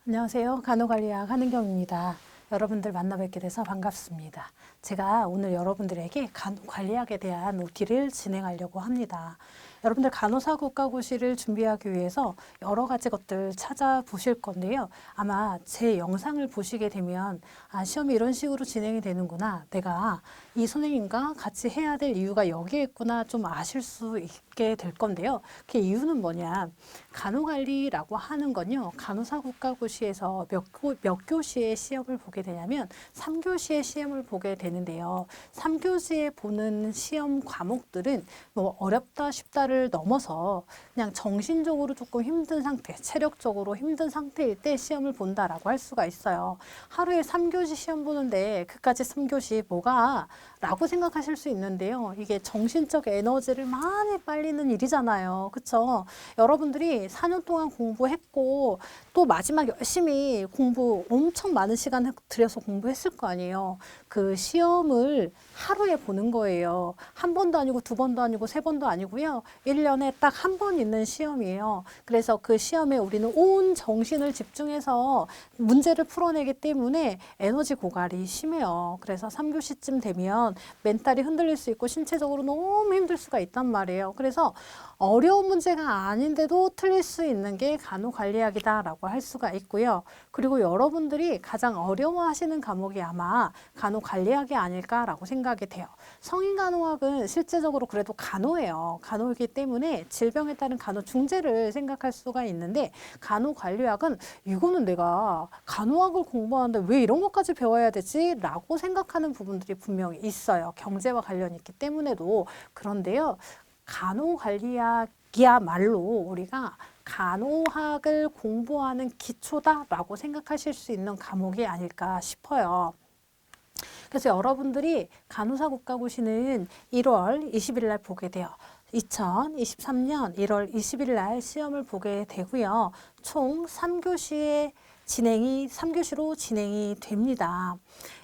안녕하세요. 간호관리학 한은경입니다. 여러분들 만나 뵙게 돼서 반갑습니다. 제가 오늘 여러분들에게 간호관리학에 대한 OT를 진행하려고 합니다. 여러분들 간호사 국가고시를 준비하기 위해서 여러 가지 것들 찾아보실 건데요. 아마 제 영상을 보시게 되면 시험이 이런 식으로 진행이 되는구나. 내가 이 선생님과 같이 해야 될 이유가 여기에 있구나 좀 아실 수 있게 될 건데요. 그 이유는 뭐냐. 간호관리라고 하는 건요. 간호사 국가고시에서 몇 교시의 시험을 보게 되냐면 3교시의 시험을 보게 되는데요. 3교시에 보는 시험 과목들은 뭐 어렵다 쉽다를 넘어서 그냥 정신적으로 조금 힘든 상태, 체력적으로 힘든 상태일 때 시험을 본다라고 할 수가 있어요. 하루에 3교시 시험 보는데 그까지 3교시 뭐가? 라고 생각하실 수 있는데요. 이게 정신적 에너지를 많이 빨리는 일이잖아요. 그쵸? 여러분들이 4년 동안 공부했고 또 마지막 열심히 공부 엄청 많은 시간 들여서 공부했을 거 아니에요. 그 시험을 하루에 보는 거예요. 한 번도 아니고 두 번도 아니고 세 번도 아니고요. 1년에 딱 한 번 있는 시험이에요. 그래서 그 시험에 우리는 온 정신을 집중해서 문제를 풀어내기 때문에 에너지 고갈이 심해요. 그래서 3교시쯤 되면 멘탈이 흔들릴 수 있고 신체적으로 너무 힘들 수가 있단 말이에요. 그래서 어려운 문제가 아닌데도 틀릴 수 있는 게 간호관리학이다라고 할 수가 있고요. 그리고 여러분들이 가장 어려워하시는 과목이 아마 간호관리학이 아닐까라고 생각이 돼요. 성인간호학은 실제적으로 그래도 간호예요. 간호이기 때문에 질병에 따른 간호 중재를 생각할 수가 있는데 간호관리학은 이거는 내가 간호학을 공부하는데 왜 이런 것까지 배워야 되지? 라고 생각하는 부분들이 분명히 있어요. 경제와 관련이 있기 때문에도. 그런데요. 간호관리학이야말로 우리가 간호학을 공부하는 기초다라고 생각하실 수 있는 과목이 아닐까 싶어요. 그래서 여러분들이 간호사 국가고시는 1월 20일 날 보게 돼요. 2023년 1월 20일 날 시험을 보게 되고요. 총 3교시로 진행이 됩니다.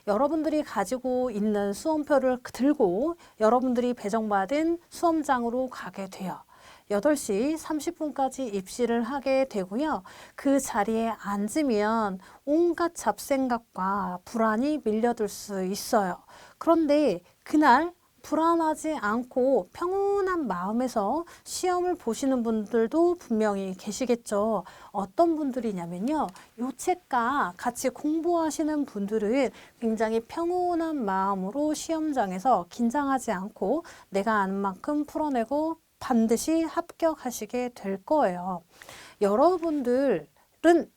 여러분들이 가지고 있는 수험표를 들고 여러분들이 배정받은 수험장으로 가게 돼요. 8시 30분까지 입시를 하게 되고요. 그 자리에 앉으면 온갖 잡생각과 불안이 밀려들 수 있어요. 그런데 그날 불안하지 않고 평온한 마음에서 시험을 보시는 분들도 분명히 계시겠죠. 어떤 분들이냐면요. 이 책과 같이 공부하시는 분들은 굉장히 평온한 마음으로 시험장에서 긴장하지 않고 내가 아는 만큼 풀어내고 반드시 합격하시게 될 거예요. 여러분들은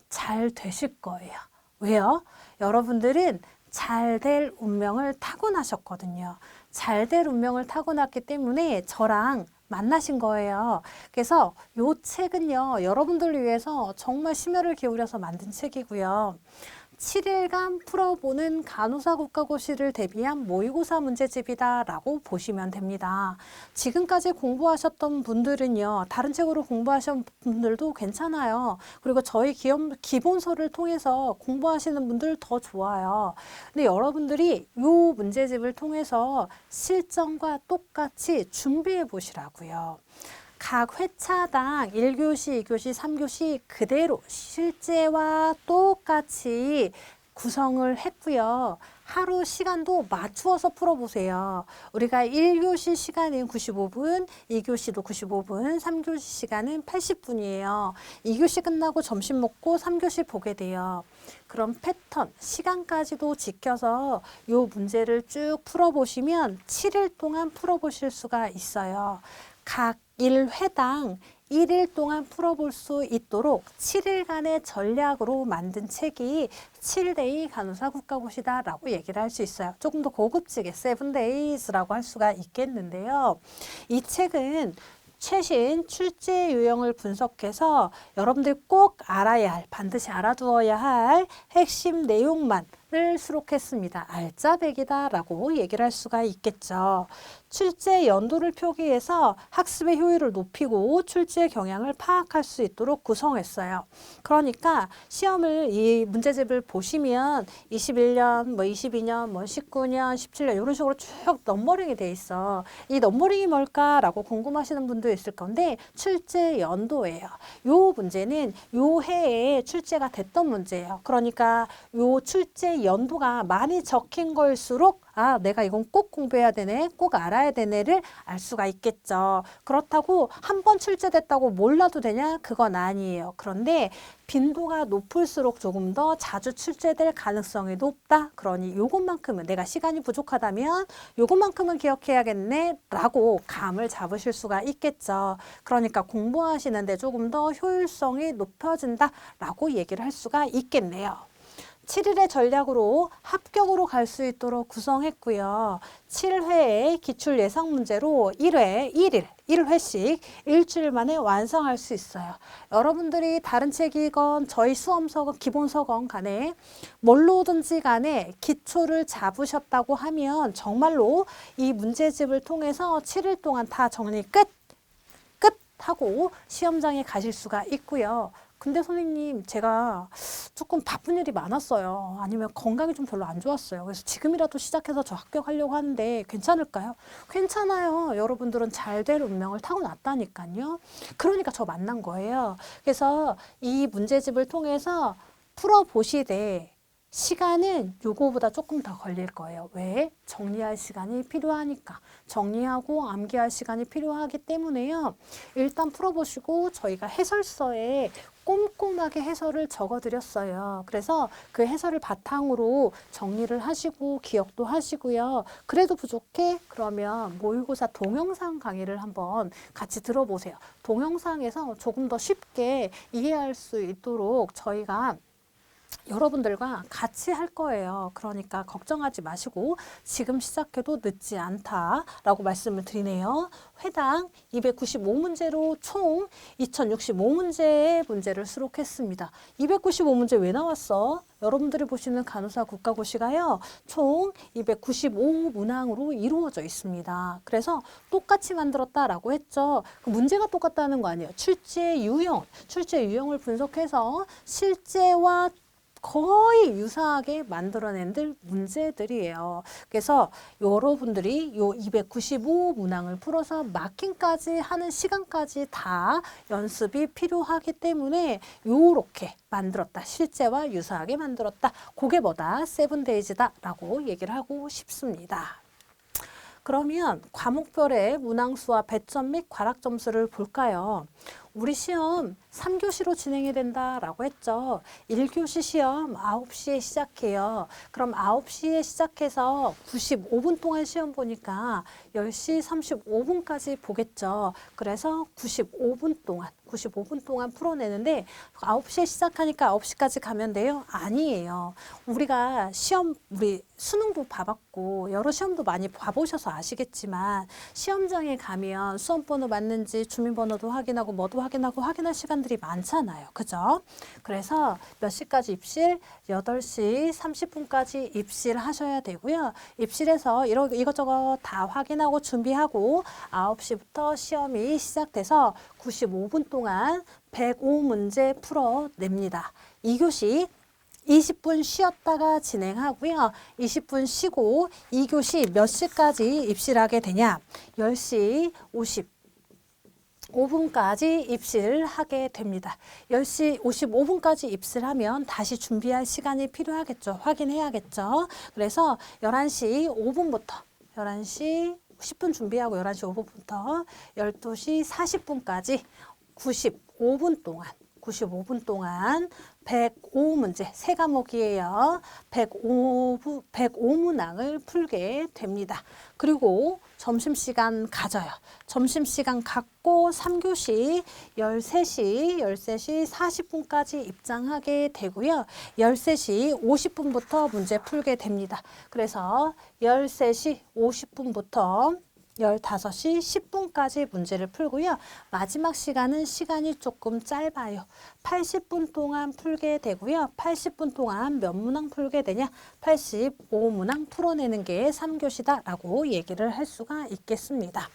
잘 되실 거예요. 왜요? 여러분들은 잘 될 운명을 타고나셨거든요. 잘 될 운명을 타고났기 때문에 저랑 만나신 거예요. 그래서 이 책은요, 여러분들을 위해서 정말 심혈을 기울여서 만든 책이고요. 7일간 풀어보는 간호사 국가고시를 대비한 모의고사 문제집이다라고 보시면 됩니다. 지금까지 공부하셨던 분들은요. 다른 책으로 공부하신 분들도 괜찮아요. 그리고 저희 기본서를 통해서 공부하시는 분들 더 좋아요. 근데 여러분들이 이 문제집을 통해서 실전과 똑같이 준비해 보시라고요. 각 회차당 1교시, 2교시, 3교시 그대로 실제와 똑같이 구성을 했고요. 하루 시간도 맞추어서 풀어보세요. 우리가 1교시 시간은 95분, 2교시도 95분, 3교시 시간은 80분이에요. 2교시 끝나고 점심 먹고 3교시 보게 돼요. 그럼 패턴, 시간까지도 지켜서 이 문제를 쭉 풀어보시면 7일 동안 풀어보실 수가 있어요. 각 1회당 1일 동안 풀어볼 수 있도록 7일간의 전략으로 만든 책이 7데이 간호사 국가고시다라고 얘기를 할 수 있어요. 조금 더 고급지게 7days라고 할 수가 있겠는데요. 이 책은 최신 출제 유형을 분석해서 여러분들 꼭 알아야 할, 반드시 알아두어야 할 핵심 내용만을 문제를 수록했습니다. 알짜배기다라고 얘기를 할 수가 있겠죠. 출제 연도를 표기해서 학습의 효율을 높이고 출제 경향을 파악할 수 있도록 구성했어요. 그러니까 시험을 이 문제집을 보시면 21년, 뭐 22년, 뭐 19년, 17년 이런 식으로 쭉 넘버링이 돼 있어. 이 넘버링이 뭘까라고 궁금하시는 분도 있을 건데 출제 연도예요. 요 문제는 요 해에 출제가 됐던 문제예요. 그러니까 요 출제 연도가 많이 적힌 걸수록 아, 내가 이건 꼭 공부해야 되네, 꼭 알아야 되네를 알 수가 있겠죠. 그렇다고 한 번 출제됐다고 몰라도 되냐? 그건 아니에요. 그런데 빈도가 높을수록 조금 더 자주 출제될 가능성이 높다. 그러니 요것만큼은 내가 시간이 부족하다면 요것만큼은 기억해야겠네 라고 감을 잡으실 수가 있겠죠. 그러니까 공부하시는데 조금 더 효율성이 높아진다 라고 얘기를 할 수가 있겠네요. 7일의 전략으로 합격으로 갈 수 있도록 구성했고요. 7회의 기출 예상 문제로 1회 1회씩 일주일 만에 완성할 수 있어요. 여러분들이 다른 책이건 저희 수험서건 기본서건 간에 뭘로든지 간에 기초를 잡으셨다고 하면 정말로 이 문제집을 통해서 7일 동안 다 정리 끝 하고 시험장에 가실 수가 있고요. 근데 선생님 제가 조금 바쁜 일이 많았어요. 아니면 건강이 좀 별로 안 좋았어요. 그래서 지금이라도 시작해서 저 합격하려고 하는데 괜찮을까요? 괜찮아요. 여러분들은 잘 될 운명을 타고났다니까요. 그러니까 저 만난 거예요. 그래서 이 문제집을 통해서 풀어보시되 시간은 요거보다 조금 더 걸릴 거예요. 왜? 정리할 시간이 필요하니까. 정리하고 암기할 시간이 필요하기 때문에요. 일단 풀어보시고 저희가 해설서에 꼼꼼하게 해설을 적어드렸어요. 그래서 그 해설을 바탕으로 정리를 하시고 기억도 하시고요. 그래도 부족해? 그러면 모의고사 동영상 강의를 한번 같이 들어보세요. 동영상에서 조금 더 쉽게 이해할 수 있도록 저희가 여러분들과 같이 할 거예요. 그러니까 걱정하지 마시고 지금 시작해도 늦지 않다라고 말씀을 드리네요. 회당 295문제로 총 2065문제의 문제를 수록했습니다. 295문제 왜 나왔어? 여러분들이 보시는 간호사 국가고시가요. 총 295문항으로 이루어져 있습니다. 그래서 똑같이 만들었다라고 했죠. 문제가 똑같다는 거 아니에요. 출제 유형을 분석해서 실제와 거의 유사하게 만들어낸 문제들이에요. 그래서 여러분들이 요 295문항을 풀어서 마킹까지 하는 시간까지 다 연습이 필요하기 때문에 요렇게 만들었다. 실제와 유사하게 만들었다. 그게 뭐다? 세븐데이즈다라고 얘기를 하고 싶습니다. 그러면 과목별의 문항수와 배점 및 과락 점수를 볼까요? 우리 시험 3교시로 진행이 된다라고 했죠. 1교시 시험 9시에 시작해요. 그럼 9시에 시작해서 95분 동안 시험 보니까 10시 35분까지 보겠죠. 그래서 95분 동안 풀어내는데 9시에 시작하니까 9시까지 가면 돼요? 아니에요. 우리가 우리 수능도 봐봤고 여러 시험도 많이 봐보셔서 아시겠지만 시험장에 가면 수험번호 맞는지 주민번호도 확인하고 뭐도 확인하고 확인할 시간들이 많잖아요. 그죠? 그래서 몇 시까지 입실? 8시 30분까지 입실하셔야 되고요. 입실해서 이것저것 다 확인하고 준비하고 9시부터 시험이 시작돼서 95분 동안 105문제 풀어냅니다. 2교시 20분 쉬었다가 진행하고요. 20분 쉬고 2교시 몇 시까지 입실하게 되냐? 10시 55분까지 입실하게 됩니다. 10시 55분까지 입실하면 다시 준비할 시간이 필요하겠죠. 확인해야겠죠. 그래서 11시 10분 준비하고 11시 5분부터 12시 40분까지 95분 동안 105문제, 세 과목이에요. 105문항을 풀게 됩니다. 그리고 점심시간 가져요. 점심시간 갖고 3교시 13시 40분까지 입장하게 되고요. 13시 50분부터 문제 풀게 됩니다. 그래서 13시 50분부터 15시 10분까지 문제를 풀고요. 마지막 시간이 조금 짧아요. 80분 동안 풀게 되고요. 80분 동안 몇 문항 풀게 되냐? 85문항 풀어내는 게 3교시다라고 얘기를 할 수가 있겠습니다.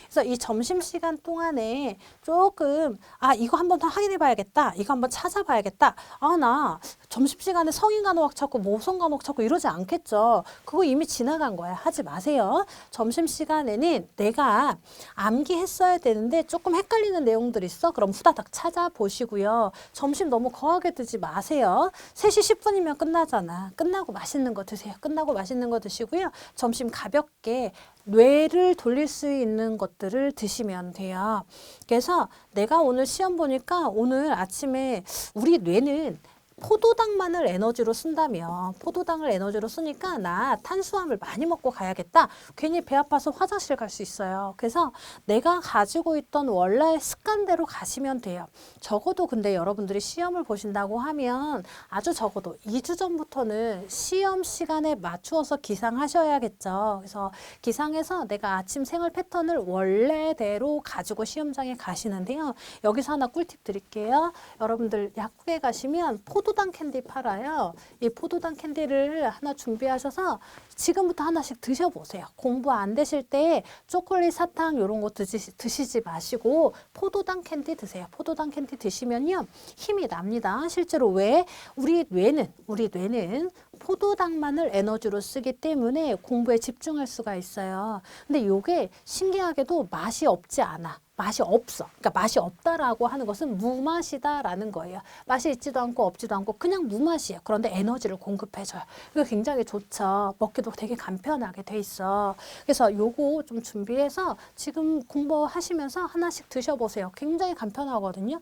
그래서 이 점심시간 동안에 조금 이거 한번 더 확인해 봐야겠다. 이거 한번 찾아봐야겠다. 나 점심시간에 성인간호학 찾고 모성간호학 찾고 이러지 않겠죠. 그거 이미 지나간 거야. 하지 마세요. 점심시간에는 내가 암기했어야 되는데 조금 헷갈리는 내용들 있어? 그럼 후다닥 찾아보시고요. 점심 너무 거하게 드지 마세요. 3시 10분이면 끝나잖아. 끝나고 맛있는 거 드세요. 끝나고 맛있는 거 드시고요. 점심 가볍게 뇌를 돌릴 수 있는 것들을 드시면 돼요. 그래서 내가 오늘 시험 보니까 오늘 아침에 우리 뇌는 포도당만을 에너지로 쓴다면 포도당을 에너지로 쓰니까 나 탄수화물 많이 먹고 가야겠다. 괜히 배 아파서 화장실 갈 수 있어요. 그래서 내가 가지고 있던 원래의 습관대로 가시면 돼요. 적어도 근데 여러분들이 시험을 보신다고 하면 아주 적어도 2주 전부터는 시험 시간에 맞추어서 기상하셔야겠죠. 그래서 기상해서 내가 아침 생활 패턴을 원래대로 가지고 시험장에 가시는데요. 여기서 하나 꿀팁 드릴게요. 여러분들 약국에 가시면 포도당 캔디 팔아요. 이 포도당 캔디를 하나 준비하셔서 지금부터 하나씩 드셔보세요. 공부 안 되실 때 초콜릿, 사탕 이런 거 드시지 마시고 포도당 캔디 드세요. 포도당 캔디 드시면요. 힘이 납니다. 실제로 왜? 우리 뇌는 포도당만을 에너지로 쓰기 때문에 공부에 집중할 수가 있어요. 근데 이게 신기하게도 맛이 없지 않아. 맛이 없어. 그러니까 맛이 없다라고 하는 것은 무맛이다라는 거예요. 맛이 있지도 않고 없지도 않고 그냥 무맛이에요. 그런데 에너지를 공급해줘요. 이거 굉장히 좋죠. 먹기도 되게 간편하게 돼 있어. 그래서 요거 좀 준비해서 지금 공부하시면서 하나씩 드셔보세요. 굉장히 간편하거든요.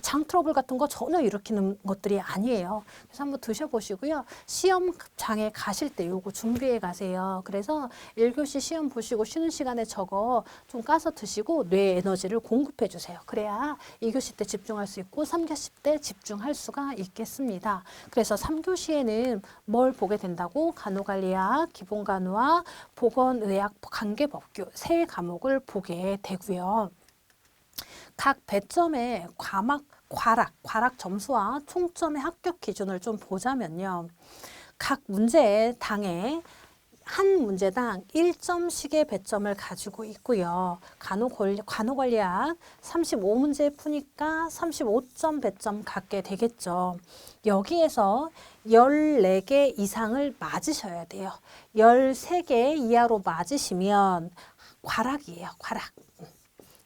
장 트러블 같은 거 전혀 일으키는 것들이 아니에요. 그래서 한번 드셔보시고요. 시험장에 가실 때 요거 준비해 가세요. 그래서 1교시 시험 보시고 쉬는 시간에 저거 좀 까서 드시고 뇌 에너지를 공급해 주세요. 그래야 2교시 때 집중할 수 있고 3교시 때 집중할 수가 있겠습니다. 그래서 3교시에는 뭘 보게 된다고? 간호관리학, 기본간호학, 보건의학, 관계법규 세 과목을 보게 되고요. 각 배점의 과락 점수와 총점의 합격 기준을 좀 보자면요. 각 문제당에 한 문제당 1점씩의 배점을 가지고 있고요. 간호관리학 35문제 푸니까 35점 배점 갖게 되겠죠. 여기에서 14개 이상을 맞으셔야 돼요. 13개 이하로 맞으시면 과락이에요. 과락.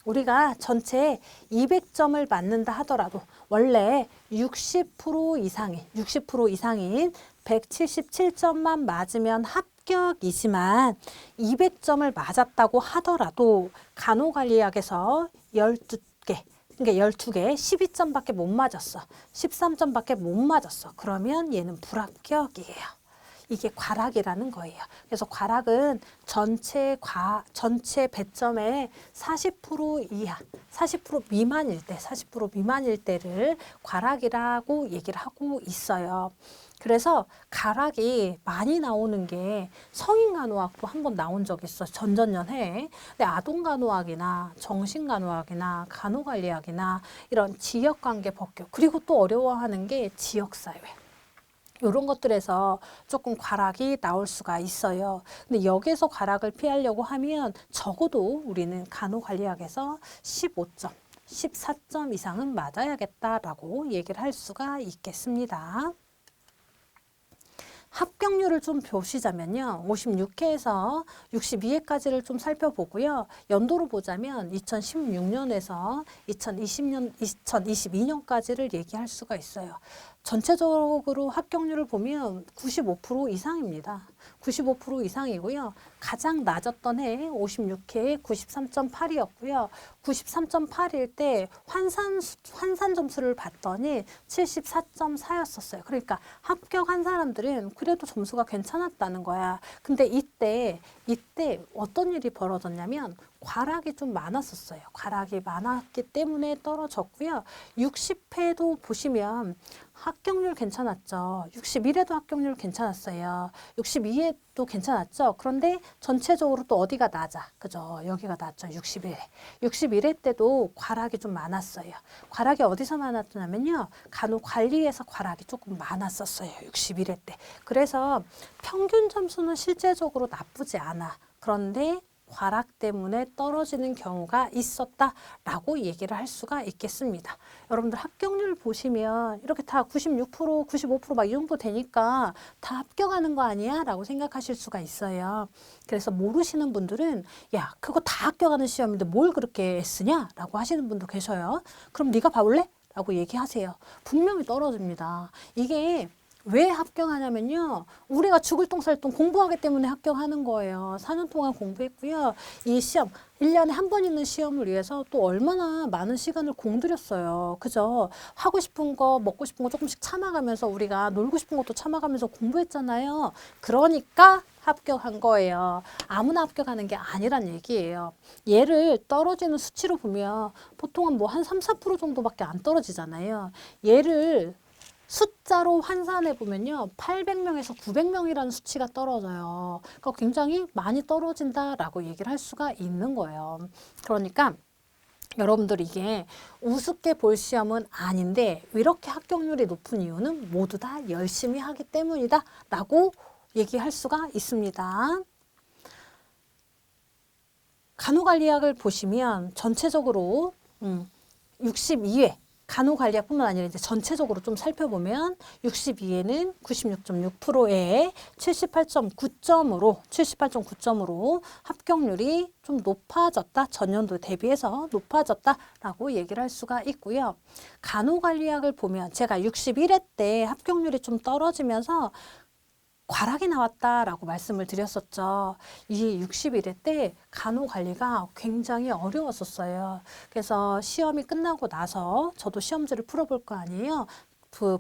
우리가 전체 200점을 맞는다 하더라도 원래 60% 이상인 177점만 맞으면 합격이지만 200점을 맞았다고 하더라도 간호관리학에서 12개, 그러니까 12개 12점밖에 못 맞았어. 13점밖에 못 맞았어. 그러면 얘는 불합격이에요. 이게 과락이라는 거예요. 그래서 과락은 전체 배점의 40% 이하, 40% 미만일 때를 과락이라고 얘기를 하고 있어요. 그래서 과락이 많이 나오는 게 성인간호학도 한번 나온 적 있어. 전전년해. 근데 아동간호학이나 정신간호학이나 간호관리학이나 이런 지역관계법규 그리고 또 어려워하는 게 지역사회. 이런 것들에서 조금 과락이 나올 수가 있어요. 근데 여기서 과락을 피하려고 하면 적어도 우리는 간호관리학에서 15점, 14점 이상은 맞아야겠다라고 얘기를 할 수가 있겠습니다. 합격률을 좀 보시자면요. 56회에서 62회까지를 좀 살펴보고요. 연도로 보자면 2016년에서 2022년까지를 얘기할 수가 있어요. 전체적으로 합격률을 보면 95% 이상입니다. 95% 이상이고요. 가장 낮았던 해 56회에 93.8이었고요. 93.8일 때 환산 점수를 봤더니 74.4였었어요. 그러니까 합격한 사람들은 그래도 점수가 괜찮았다는 거야. 근데 이때 어떤 일이 벌어졌냐면 과락이 좀 많았었어요. 과락이 많았기 때문에 떨어졌고요. 60회도 보시면 합격률 괜찮았죠. 61회도 합격률 괜찮았어요. 62회도 괜찮았죠. 그런데 전체적으로 또 어디가 낮아? 그죠? 여기가 낮죠. 61회. 61회 때도 과락이 좀 많았어요. 과락이 어디서 많았냐면요. 간호관리에서 과락이 조금 많았었어요. 61회 때. 그래서 평균 점수는 실제적으로 나쁘지 않아. 그런데 과락 때문에 떨어지는 경우가 있었다라고 얘기를 할 수가 있겠습니다. 여러분들 합격률 보시면 이렇게 다 96%, 95% 막 이 정도 되니까 다 합격하는 거 아니야? 라고 생각하실 수가 있어요. 그래서 모르시는 분들은 야, 그거 다 합격하는 시험인데 뭘 그렇게 쓰냐? 라고 하시는 분도 계셔요. 그럼 네가 봐볼래? 라고 얘기하세요. 분명히 떨어집니다. 이게 왜 합격하냐면요. 우리가 죽을 똥 살 똥 공부하기 때문에 합격하는 거예요. 4년 동안 공부했고요. 이 시험, 1년에 한 번 있는 시험을 위해서 또 얼마나 많은 시간을 공들였어요. 그죠? 하고 싶은 거, 먹고 싶은 거 조금씩 참아가면서 우리가 놀고 싶은 것도 참아가면서 공부했잖아요. 그러니까 합격한 거예요. 아무나 합격하는 게 아니란 얘기예요. 얘를 떨어지는 수치로 보면 보통은 뭐 한 3, 4% 정도밖에 안 떨어지잖아요. 얘를 숫자로 환산해 보면요. 800명에서 900명이라는 수치가 떨어져요. 그러니까 굉장히 많이 떨어진다라고 얘기를 할 수가 있는 거예요. 그러니까 여러분들 이게 우습게 볼 시험은 아닌데 이렇게 합격률이 높은 이유는 모두 다 열심히 하기 때문이다 라고 얘기할 수가 있습니다. 간호관리학을 보시면 전체적으로 62회 간호관리학뿐만 아니라 이제 전체적으로 좀 살펴보면 62회는 96.6%에 78.9점으로 합격률이 좀 높아졌다. 전년도 대비해서 높아졌다라고 얘기를 할 수가 있고요. 간호관리학을 보면 제가 61회 때 합격률이 좀 떨어지면서 과락이 나왔다라고 말씀을 드렸었죠. 이 61회 때 간호관리가 굉장히 어려웠었어요. 그래서 시험이 끝나고 나서 저도 시험지를 풀어볼 거 아니에요.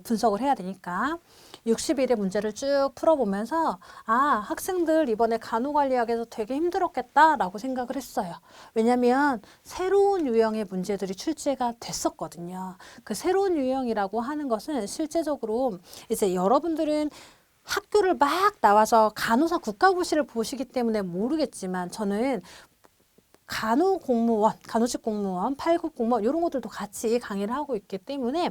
분석을 해야 되니까 60일의 문제를 쭉 풀어보면서 아, 학생들 이번에 간호관리학에서 되게 힘들었겠다라고 생각을 했어요. 왜냐하면 새로운 유형의 문제들이 출제가 됐었거든요. 그 새로운 유형이라고 하는 것은 실제적으로 이제 여러분들은 학교를 막 나와서 간호사 국가고시를 보시기 때문에 모르겠지만 저는 간호공무원, 간호직 공무원, 8급 공무원 이런 것들도 같이 강의를 하고 있기 때문에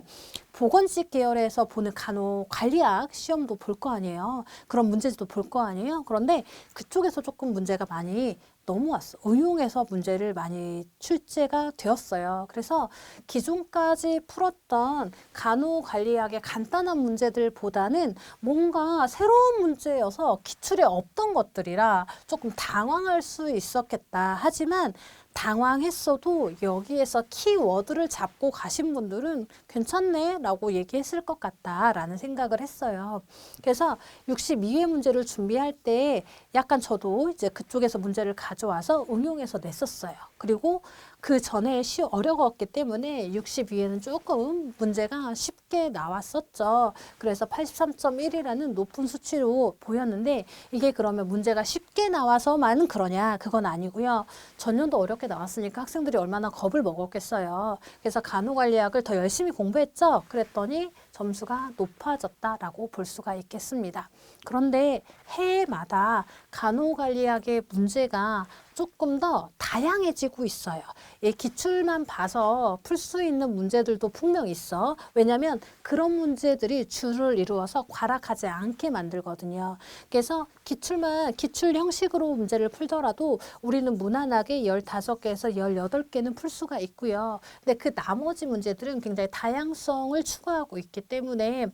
보건직 계열에서 보는 간호관리학 시험도 볼 거 아니에요. 그런 문제지도 볼 거 아니에요. 그런데 그쪽에서 조금 문제가 많이 넘어왔어. 응용해서 문제를 많이 출제가 되었어요. 그래서 기존까지 풀었던 간호관리학의 간단한 문제들보다는 뭔가 새로운 문제여서 기출에 없던 것들이라 조금 당황할 수 있었겠다. 하지만 당황했어도 여기에서 키워드를 잡고 가신 분들은 괜찮네 라고 얘기했을 것 같다라는 생각을 했어요. 그래서 62회 문제를 준비할 때 약간 저도 이제 그쪽에서 문제를 가져와서 응용해서 냈었어요. 그리고 그 전에 어려웠기 때문에 62회는 조금 문제가 쉽게 나왔었죠. 그래서 83.1이라는 높은 수치로 보였는데 이게 그러면 문제가 쉽게 나와서만 그러냐? 그건 아니고요. 전년도 어렵게 나왔으니까 학생들이 얼마나 겁을 먹었겠어요. 그래서 간호관리학을 더 열심히 공부했죠. 그랬더니 점수가 높아졌다라고 볼 수가 있겠습니다. 그런데 해마다 간호관리학의 문제가 조금 더 다양해지고 있어요. 이 기출만 봐서 풀 수 있는 문제들도 분명 있어. 왜냐하면 그런 문제들이 줄을 이루어서 과락하지 않게 만들거든요. 그래서 기출 형식으로 문제를 풀더라도 우리는 무난하게 15개에서 18개는 풀 수가 있고요. 근데 그 나머지 문제들은 굉장히 다양성을 추구하고 있기 때문에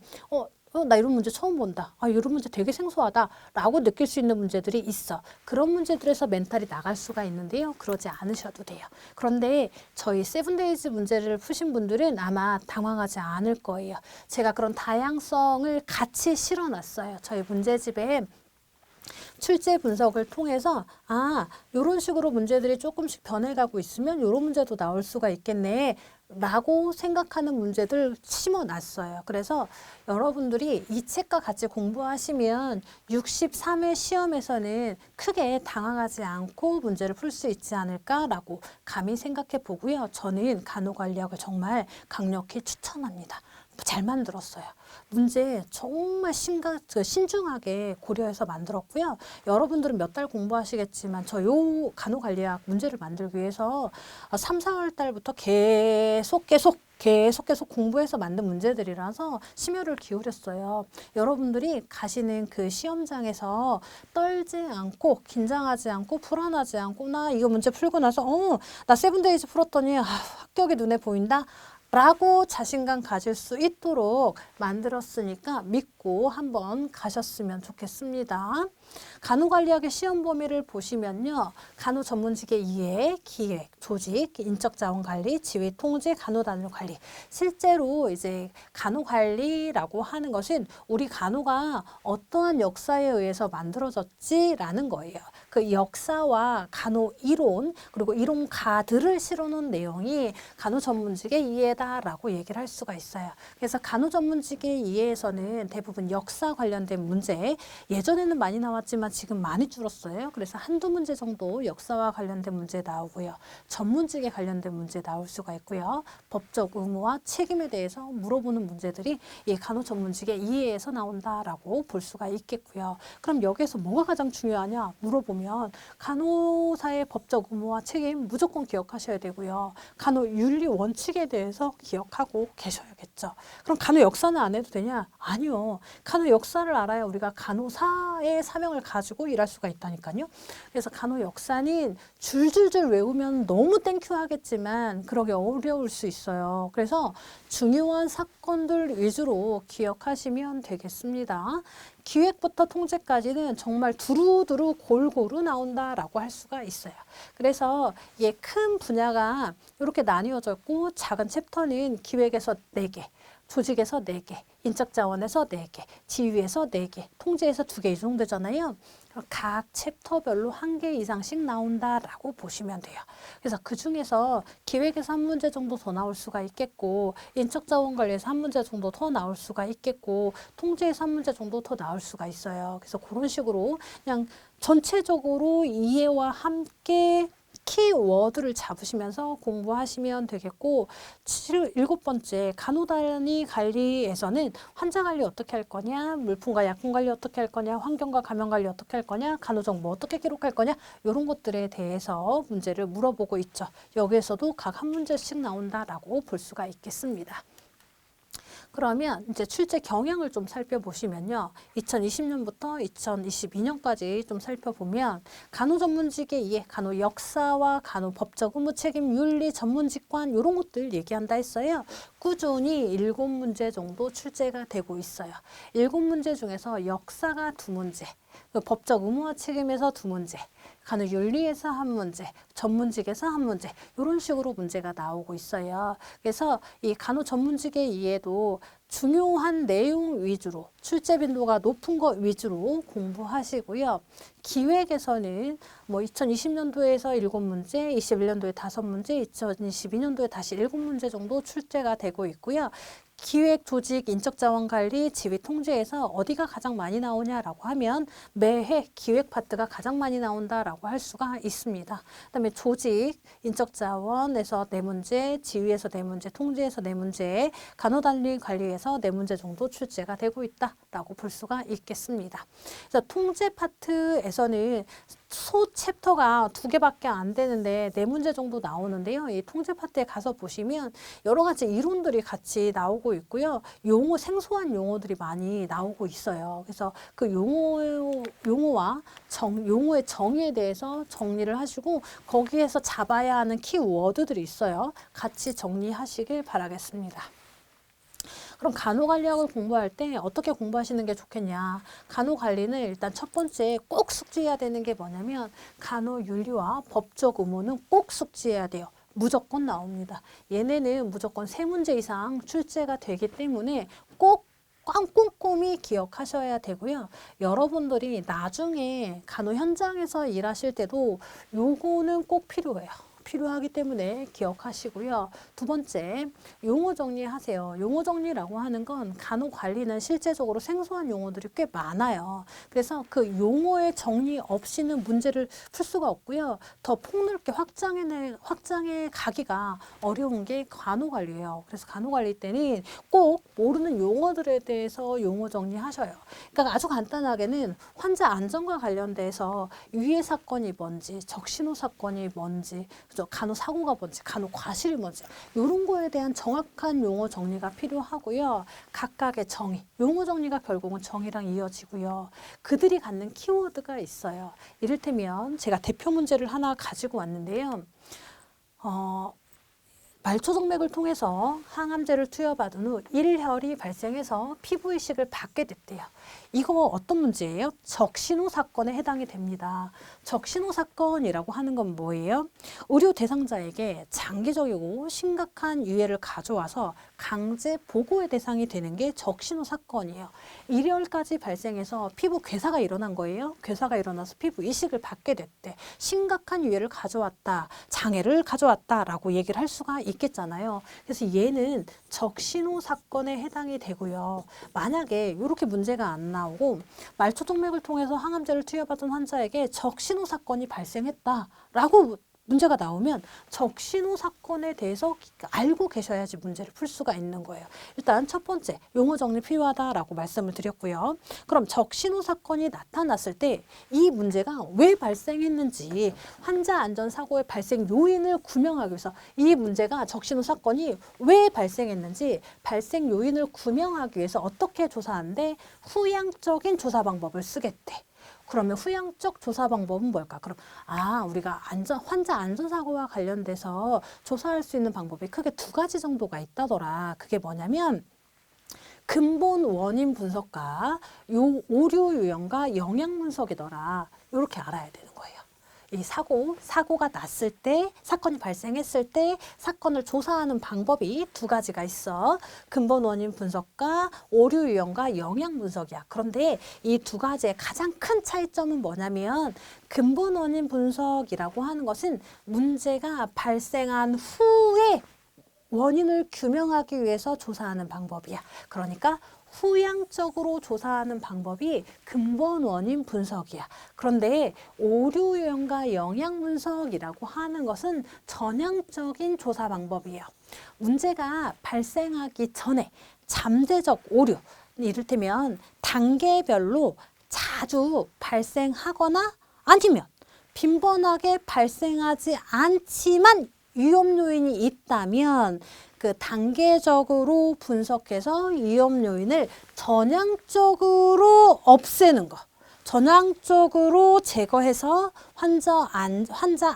나 이런 문제 처음 본다. 아, 이런 문제 되게 생소하다. 라고 느낄 수 있는 문제들이 있어. 그런 문제들에서 멘탈이 나갈 수가 있는데요. 그러지 않으셔도 돼요. 그런데 저희 세븐데이즈 문제를 푸신 분들은 아마 당황하지 않을 거예요. 제가 그런 다양성을 같이 실어놨어요. 저희 문제집에 출제 분석을 통해서 이런 식으로 문제들이 조금씩 변해가고 있으면 이런 문제도 나올 수가 있겠네 라고 생각하는 문제들 심어놨어요. 그래서 여러분들이 이 책과 같이 공부하시면 63회 시험에서는 크게 당황하지 않고 문제를 풀 수 있지 않을까라고 감히 생각해 보고요. 저는 간호관리학을 정말 강력히 추천합니다. 잘 만들었어요. 문제 정말 신중하게 고려해서 만들었고요. 여러분들은 몇 달 공부하시겠지만 저 요 간호관리학 문제를 만들기 위해서 3, 4월 달부터 계속 공부해서 만든 문제들이라서 심혈을 기울였어요. 여러분들이 가시는 그 시험장에서 떨지 않고 긴장하지 않고 불안하지 않고 나 이거 문제 풀고 나서 나 세븐데이즈 풀었더니 합격이 눈에 보인다. 라고 자신감 가질 수 있도록 만들었으니까 믿고 한번 가셨으면 좋겠습니다. 간호관리학의 시험 범위를 보시면요. 간호전문직의 이해, 기획, 조직, 인적자원관리, 지휘, 통제, 간호단위관리. 실제로 이제 간호관리라고 하는 것은 우리 간호가 어떠한 역사에 의해서 만들어졌지라는 거예요. 그 역사와 간호 이론 그리고 이론가들을 실어놓은 내용이 간호전문직의 이해다라고 얘기를 할 수가 있어요. 그래서 간호전문직의 이해에서는 대부분 역사 관련된 문제, 예전에는 많이 나왔지만 지금 많이 줄었어요. 그래서 한두 문제 정도 역사와 관련된 문제 나오고요. 전문직에 관련된 문제 나올 수가 있고요. 법적 의무와 책임에 대해서 물어보는 문제들이 이 간호전문직의 이해에서 나온다라고 볼 수가 있겠고요. 그럼 여기에서 뭐가 가장 중요하냐 물어보면 간호사의 법적 의무와 책임 무조건 기억하셔야 되고요. 간호윤리 원칙에 대해서 기억하고 계셔야겠죠. 그럼 간호 역사는 안 해도 되냐? 아니요. 간호 역사를 알아야 우리가 간호사의 사명을 가지고 일할 수가 있다니까요. 그래서 간호 역사는 줄줄줄 외우면 너무 땡큐 하겠지만 그러기 어려울 수 있어요. 그래서 중요한 사건들 위주로 기억하시면 되겠습니다. 기획부터 통제까지는 정말 두루두루 골고루 나온다라고 할 수가 있어요. 그래서 이게 큰 분야가 이렇게 나뉘어졌고 작은 챕터는 기획에서 4개, 조직에서 4개, 인적자원에서 4개, 지휘에서 4개, 통제에서 2개 이 정도 되잖아요. 각 챕터별로 1개 이상씩 나온다라고 보시면 돼요. 그래서 그 중에서 기획에서 한 문제 정도 더 나올 수가 있겠고 인적자원관리에서 한 문제 정도 더 나올 수가 있겠고 통제에서 한 문제 정도 더 나올 수가 있어요. 그래서 그런 식으로 그냥 전체적으로 이해와 함께 키워드를 잡으시면서 공부하시면 되겠고 7번째 간호단위 관리에서는 환자 관리 어떻게 할 거냐 물품과 약품 관리 어떻게 할 거냐 환경과 감염 관리 어떻게 할 거냐 간호정보 어떻게 기록할 거냐 이런 것들에 대해서 문제를 물어보고 있죠. 여기에서도 각 한 문제씩 나온다라고 볼 수가 있겠습니다. 그러면 이제 출제 경향을 좀 살펴보시면요. 2020년부터 2022년까지 좀 살펴보면 간호전문직의 이해, 간호 역사와 간호 법적 의무 책임 윤리 전문직관 이런 것들 얘기한다 했어요. 꾸준히 7문제 정도 출제가 되고 있어요. 7문제 중에서 역사가 2문제, 법적 의무와 책임에서 2문제, 간호 윤리에서 1문제, 전문직에서 1문제 이런 식으로 문제가 나오고 있어요. 그래서 이 간호 전문직의 이해도 중요한 내용 위주로 출제 빈도가 높은 것 위주로 공부하시고요. 기획에서는 뭐 2020년도에서 7문제, 21년도에 5문제, 2022년도에 다시 7문제 정도 출제가 되고 있고요. 기획, 조직, 인적자원관리, 지휘, 통제에서 어디가 가장 많이 나오냐라고 하면 매해 기획 파트가 가장 많이 나온다라고 할 수가 있습니다. 그다음에 조직, 인적자원에서 4문제, 지휘에서 4문제, 통제에서 4문제, 간호단위 관리에서 4문제 정도 출제가 되고 있다라고 볼 수가 있겠습니다. 그래서 통제 파트에서는 소 챕터가 2개밖에 안 되는데 4문제 정도 나오는데요. 이 통제 파트에 가서 보시면 여러 가지 이론들이 같이 나오고 있고요. 생소한 용어들이 많이 나오고 있어요. 그래서 그 용어와 용어의 정의에 대해서 정리를 하시고 거기에서 잡아야 하는 키워드들이 있어요. 같이 정리하시길 바라겠습니다. 그럼 간호관리학을 공부할 때 어떻게 공부하시는 게 좋겠냐. 간호관리는 일단 첫 번째 꼭 숙지해야 되는 게 뭐냐면 간호윤리와 법적 의무는 꼭 숙지해야 돼요. 무조건 나옵니다. 얘네는 무조건 3문제 이상 출제가 되기 때문에 꼭 꼼꼼히 기억하셔야 되고요. 여러분들이 나중에 간호 현장에서 일하실 때도 요거는 꼭 필요해요. 필요하기 때문에 기억하시고요. 두 번째, 용어 정리하세요. 용어 정리라고 하는 건 간호 관리는 실제적으로 생소한 용어들이 꽤 많아요. 그래서 그 용어의 정리 없이는 문제를 풀 수가 없고요. 더 폭넓게 확장해 가기가 어려운 게 간호 관리예요. 그래서 간호 관리 때는 꼭 모르는 용어들에 대해서 용어 정리하셔요. 그러니까 아주 간단하게는 환자 안전과 관련돼서 유해 사건이 뭔지, 적신호 사건이 뭔지, 그죠? 간호 사고가 뭔지, 간호 과실이 뭔지 이런 거에 대한 정확한 용어 정리가 필요하고요. 각각의 정의, 용어 정리가 결국은 정의랑 이어지고요. 그들이 갖는 키워드가 있어요. 이를테면 제가 대표 문제를 하나 가지고 왔는데요. 말초정맥을 통해서 항암제를 투여받은 후 일혈이 발생해서 피부 이식을 받게 됐대요. 이거 어떤 문제예요? 적신호 사건에 해당이 됩니다. 적신호 사건이라고 하는 건 뭐예요? 의료 대상자에게 장기적이고 심각한 유해를 가져와서 강제 보고의 대상이 되는 게 적신호 사건이에요. 일혈까지 발생해서 피부 괴사가 일어난 거예요. 괴사가 일어나서 피부 이식을 받게 됐대. 심각한 유해를 가져왔다, 장애를 가져왔다라고 얘기를 할 수가 있겠잖아요. 그래서 얘는 적신호 사건에 해당이 되고요. 만약에 이렇게 문제가 안 나오고 말초동맥을 통해서 항암제를 투여받은 환자에게 적신호 사건이 발생했다라고 문제가 나오면 적신호 사건에 대해서 알고 계셔야지 문제를 풀 수가 있는 거예요. 일단 첫 번째, 용어 정리 필요하다라고 말씀을 드렸고요. 그럼 적신호 사건이 나타났을 때 이 문제가 왜 발생했는지 환자 안전사고의 발생 요인을 규명하기 위해서 이 문제가 적신호 사건이 왜 발생했는지 발생 요인을 규명하기 위해서 어떻게 조사하는데 후양적인 조사 방법을 쓰겠대. 그러면 후양적 조사 방법은 뭘까? 그럼 우리가 환자 안전사고와 관련돼서 조사할 수 있는 방법이 크게 두 가지 정도가 있다더라. 그게 뭐냐면 근본 원인 분석과 오류 유형과 영향 분석이더라. 이렇게 알아야 되는 거예요. 이 사고가 났을 때, 사건이 발생했을 때 사건을 조사하는 방법이 두 가지가 있어. 근본 원인 분석과 오류 유형과 영향 분석이야. 그런데 이 두 가지의 가장 큰 차이점은 뭐냐면 근본 원인 분석이라고 하는 것은 문제가 발생한 후에 원인을 규명하기 위해서 조사하는 방법이야. 그러니까 후양적으로 조사하는 방법이 근본 원인 분석이야. 그런데 오류 유형과 영향 분석이라고 하는 것은 전향적인 조사 방법이에요. 문제가 발생하기 전에 잠재적 오류, 이를테면 단계별로 자주 발생하거나 아니면 빈번하게 발생하지 않지만 위험 요인이 있다면 그 단계적으로 분석해서 위험 요인을 전향적으로 없애는 거. 전향적으로 제거해서 환자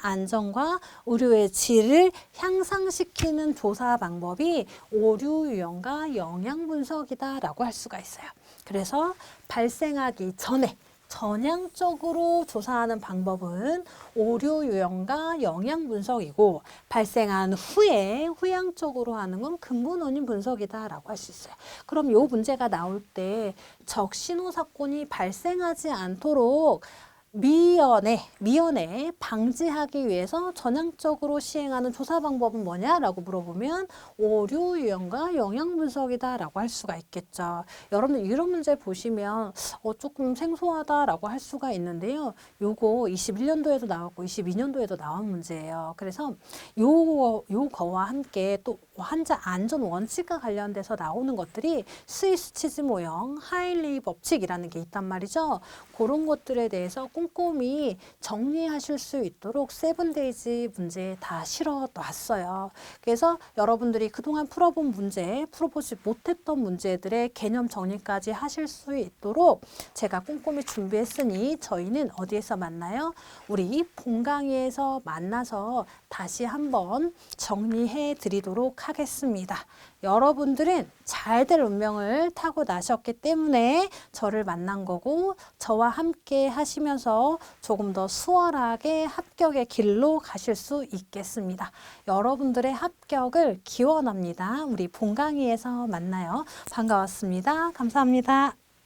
안전과 의료의 질을 향상시키는 조사 방법이 오류 유형과 영향 분석이다라고 할 수가 있어요. 그래서 발생하기 전에 전향적으로 조사하는 방법은 오류 유형과 영향 분석이고 발생한 후에 후양적으로 하는 건 근본 원인 분석이다라고 할 수 있어요. 그럼 이 문제가 나올 때 적신호 사건이 발생하지 않도록 미연에 방지하기 위해서 전향적으로 시행하는 조사 방법은 뭐냐라고 물어보면 오류 유형과 영향 분석이다라고 할 수가 있겠죠. 여러분들 이런 문제 보시면 조금 생소하다라고 할 수가 있는데요. 요거 21년도에도 나왔고 22년도에도 나온 문제예요. 그래서 요거와 함께 또 환자 안전 원칙과 관련돼서 나오는 것들이 스위스 치즈 모형, 하일리 법칙이라는 게 있단 말이죠. 그런 것들에 대해서 꼼꼼히 정리하실 수 있도록 세븐데이즈 문제 다 실어 놨어요. 그래서 여러분들이 그동안 풀어보지 못했던 문제들의 개념 정리까지 하실 수 있도록 제가 꼼꼼히 준비했으니 저희는 어디에서 만나요? 우리 본강의에서 만나서 다시 한번 정리해 드리도록 하겠습니다. 여러분들은 잘될 운명을 타고 나셨기 때문에 저를 만난 거고 저와 함께 하시면서 조금 더 수월하게 합격의 길로 가실 수 있겠습니다. 여러분들의 합격을 기원합니다. 우리 본강의에서 만나요. 반가웠습니다. 감사합니다.